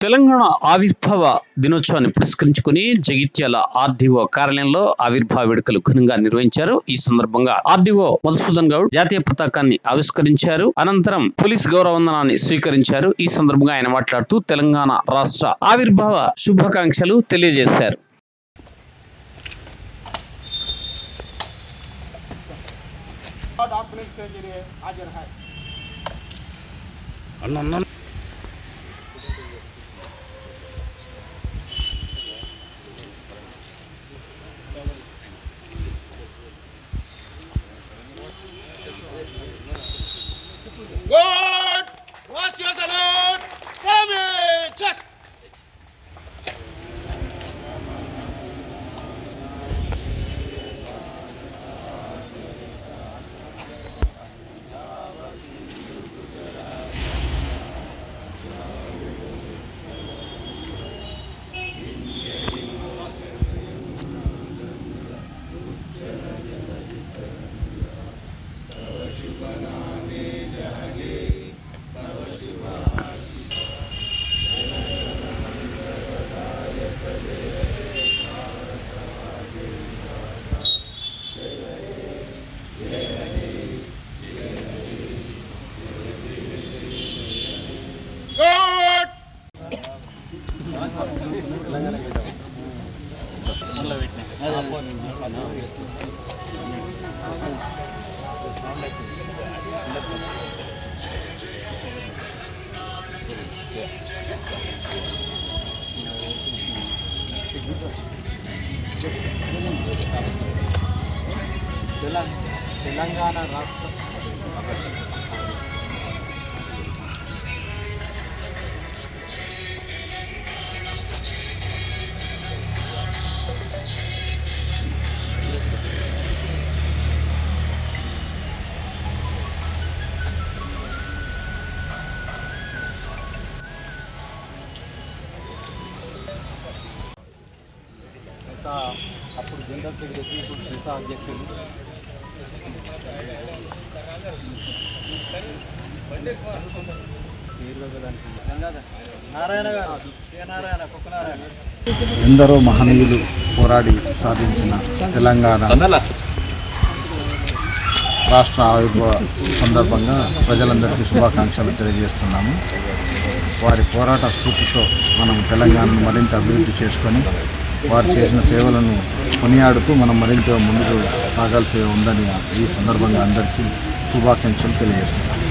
తెలంగాణ ఆవిర్భావ దినోత్సవాన్ని పురస్కరించుకుని జగిత్యాల ఆర్డీఓ కార్యాలయంలో ఆవిర్భావ వేడుకలు ఘనంగా నిర్వహించారు. ఈ సందర్భంగా ఆర్డీఓ మధుసూదన్ గౌడ్ జాతీయ పతాకాన్ని ఆవిష్కరించారు. అనంతరం పోలీస్ గౌరవ వందనాన్ని స్వీకరించారు. ఈ సందర్భంగా ఆయన మాట్లాడుతూ తెలంగాణ రాష్ట్ర ఆవిర్భావ శుభాకాంక్షలు తెలియజేశారు. God, what's your salute? Come here, just. Telangana రాష్ట్ర అప్పుడు జనరల్ సెక్రటరీ, ఇప్పుడు శ్రీసా అధ్యక్షులు, ఎందరో మహనీయులు పోరాడి సాధించిన తెలంగాణ రాష్ట్ర ఆవిర్భావ సందర్భంగా ప్రజలందరికీ శుభాకాంక్షలు తెలియజేస్తున్నాము. వారి పోరాట స్ఫూర్తితో మనం తెలంగాణను మరింత అభివృద్ధి చేసుకొని వారు చేసిన సేవలను కొనియాడుతూ మనం మరింత ముందుకు సాగాల్సి ఉందని ఈ సందర్భంగా అందరికీ శుభాకాంక్షలు తెలియజేస్తున్నాం.